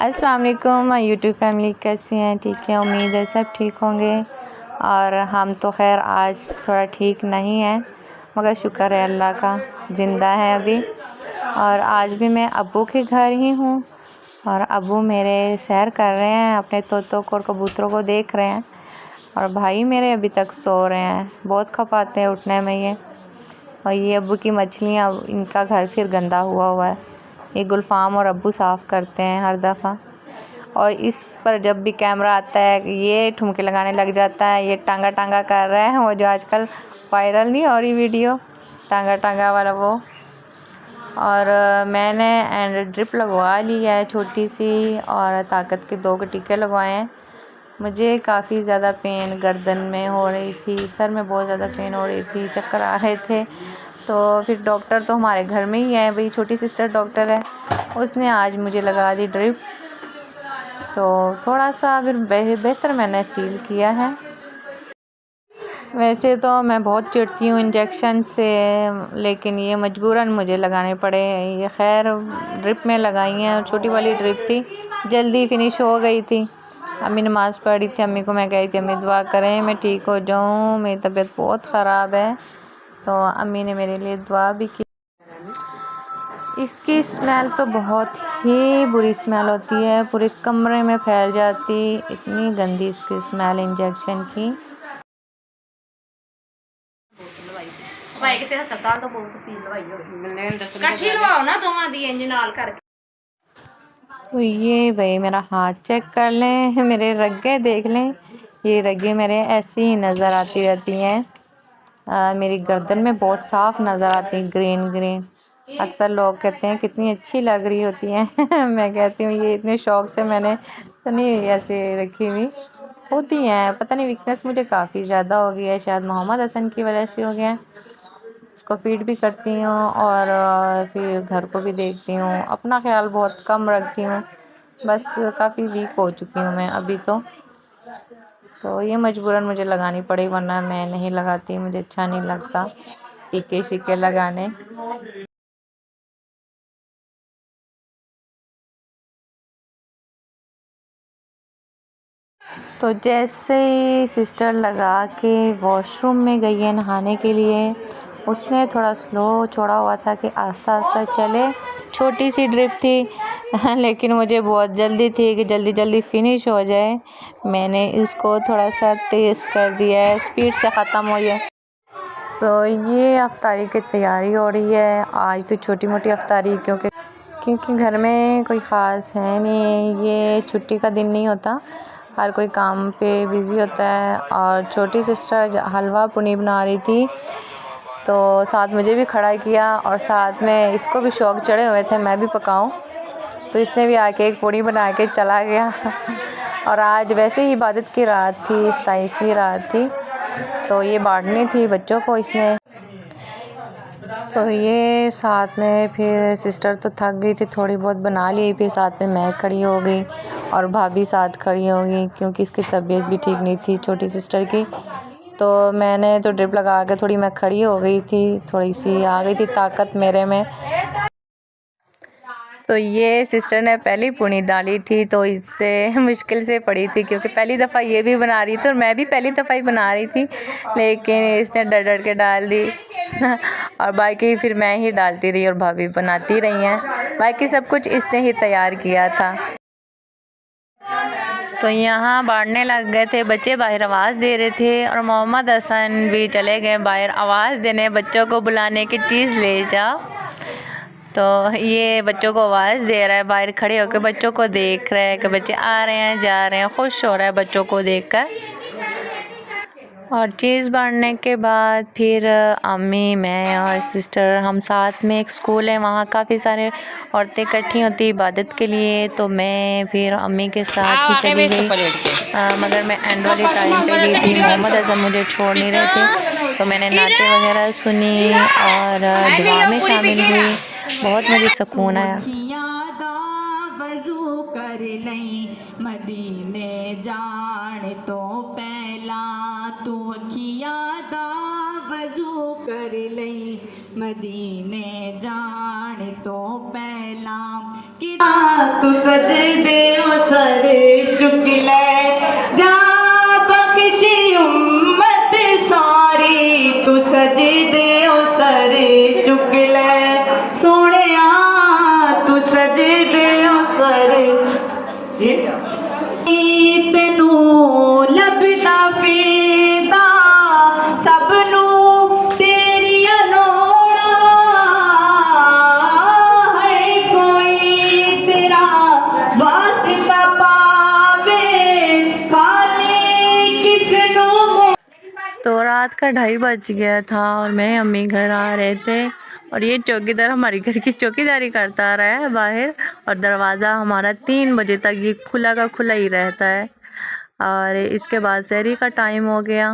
अस्सलाम वालेकुम my YouTube family, कैसी हैं? ठीक है, उम्मीद है सब ठीक होंगे। और हम तो खैर आज थोड़ा ठीक नहीं है, मगर शुक्र है अल्लाह का, ज़िंदा है अभी। और आज भी मैं अब्बू के घर ही हूँ और अब्बू मेरे सैर कर रहे हैं, अपने तोतों को और कबूतरों को देख रहे हैं। और भाई मेरे अभी तक सो रहे हैं, बहुत खपाते हैं उठने में ये। और ये अब्बू की मछलियाँ, इनका घर फिर गंदा हुआ है। ये गुलफाम और अब्बू साफ़ करते हैं हर दफ़ा। और इस पर जब भी कैमरा आता है ये ठुमके लगाने लग जाता है। ये टांगा टांगा कर रहा है, वो जो आजकल वायरल नहीं हो रही वीडियो, टांगा टांगा वाला वो। और मैंने एंड ड्रिप लगवा ली है छोटी सी, और ताकत के 2 टीके लगवाए हैं। मुझे काफ़ी ज़्यादा पेन गर्दन में हो रही थी, सर में बहुत ज़्यादा पेन हो रही थी, चक्कर आ रहे थे। तो फिर डॉक्टर तो हमारे घर में ही है, वही छोटी सिस्टर डॉक्टर है, उसने आज मुझे लगा दी ड्रिप। तो थोड़ा सा फिर बेहतर मैंने फ़ील किया है। वैसे तो मैं बहुत चिढ़ती हूँ इंजेक्शन से, लेकिन ये मजबूरन मुझे लगाने पड़े। ये खैर ड्रिप में लगाई हैं, छोटी वाली ड्रिप थी, जल्दी फिनिश हो गई थी। अम्मी नमाज़ पढ़ी थी, अम्मी को मैं कही थी अम्मी दुआ करें मैं ठीक हो जाऊँ, मेरी तबीयत बहुत ख़राब है। तो अम्मी ने मेरे लिए दुआ भी की। इसकी स्मेल तो बहुत ही बुरी स्मेल होती है, पूरे कमरे में फैल जाती, इतनी गंदी इसकी स्मेल इंजेक्शन की। तो ये भाई मेरा हाथ चेक कर लें, मेरे रग्गे देख लें, ये रग्गे मेरे ऐसी ही नज़र आती रहती हैं। मेरी गर्दन में बहुत साफ़ नज़र आती है, ग्रीन ग्रीन। अक्सर लोग कहते हैं कितनी अच्छी लग रही होती हैं मैं कहती हूँ ये इतने शौक़ से मैंने तो नहीं ऐसे रखी हुई होती हैं। पता नहीं वीकनेस मुझे काफ़ी ज़्यादा हो गई है, शायद मोहम्मद हसन की वजह से हो गया है। इसको फीड भी करती हूँ और फिर घर को भी देखती हूँ, अपना ख्याल बहुत कम रखती हूँ, बस काफ़ी वीक हो चुकी हूँ मैं अभी तो ये मजबूरन मुझे लगानी पड़ी, वरना मैं नहीं लगाती, मुझे अच्छा नहीं लगता टीके शीके लगाने। तो जैसे ही सिस्टर लगा के वॉशरूम में गई है नहाने के लिए, उसने थोड़ा स्लो छोड़ा हुआ था कि आस्ता आस्ता चले। छोटी सी ड्रिप थी लेकिन मुझे बहुत जल्दी थी कि जल्दी जल्दी फिनिश हो जाए। मैंने इसको थोड़ा सा तेज़ कर दिया है, स्पीड से ख़त्म हो जाए। तो ये अफ्तारी की तैयारी हो रही है। आज तो छोटी मोटी अफ्तारी, क्योंकि घर में कोई ख़ास है नहीं, ये छुट्टी का दिन नहीं होता, हर कोई काम पे बिज़ी होता है। और छोटी सिस्टर हलवा पूनी बना रही थी, तो साथ मुझे भी खड़ा किया और साथ में इसको भी शौक़ चढ़े हुए थे मैं भी पकाऊं, तो इसने भी आके एक पूड़ी बना के चला गया और आज वैसे ही इबादत की रात थी, 27वीं रात थी, तो ये बांटनी थी बच्चों को इसने। तो ये साथ में फिर सिस्टर तो थक गई थी, थोड़ी बहुत बना ली, फिर साथ में मैं खड़ी हो गई और भाभी साथ खड़ी हो गई, क्योंकि इसकी तबीयत भी ठीक नहीं थी छोटी सिस्टर की। तो मैंने तो ड्रिप लगा के थोड़ी मैं खड़ी हो गई थी, थोड़ी सी आ गई थी ताकत मेरे में। तो ये सिस्टर ने पहली पूनी डाली थी, तो इससे मुश्किल से पड़ी थी, क्योंकि पहली दफ़ा ये भी बना रही थी और मैं भी पहली दफ़ा ही बना रही थी, लेकिन इसने डर डर के डाल दी और बाकी फिर मैं ही डालती रही और भाभी बनाती रही हैं। बाकी सब कुछ इसने ही तैयार किया था। तो यहाँ बांटने लग गए थे बच्चे, बाहर आवाज़ दे रहे थे और मोहम्मद हसन भी चले गए बाहर आवाज़ देने, बच्चों को बुलाने की चीज़ ले जाओ। तो ये बच्चों को आवाज़ दे रहा है, बाहर खड़े होकर बच्चों को देख रहा है कि बच्चे आ रहे हैं जा रहे हैं, खुश हो रहा है बच्चों को देखकर। और चीज़ बांटने के बाद फिर अम्मी, मैं और सिस्टर हम साथ में, एक स्कूल है वहाँ काफ़ी सारे औरतें इकट्ठी होती इबादत के लिए, तो मैं फिर अम्मी के साथ ही चली गई। मगर मैं एंड वाली टाइम पे गई थी, मोहम्मद अज़म मुझे छोड़ नहीं रहे थे, तो मैंने नाते वगैरह सुनी और दुआ में शामिल हुई, बहुत मुझे सुकून आया। वज़ू कर लई मदीने जान तो पहला तू अखियां दा वजू कर लई मदीने जान तो पहला कि तू सजदे ओ सर चुक ले जा बख्शी उम्मत सारी तू सजदे ओ सर चुक ले सोहणिया तू सजदे ओ सर तेनू लभदा फिरदा सब नू तेरिया लोड़ा हर कोई तेरा वास्ता पावे खाली किसनू तो रात का 2:30 बज गया था और मैं अम्मी घर आ रहे थे और ये चौकीदार हमारे घर की चौकीदारी करता रहा है बाहर, और दरवाज़ा हमारा 3 बजे तक ये खुला का खुला ही रहता है। और इसके बाद सहरी का टाइम हो गया।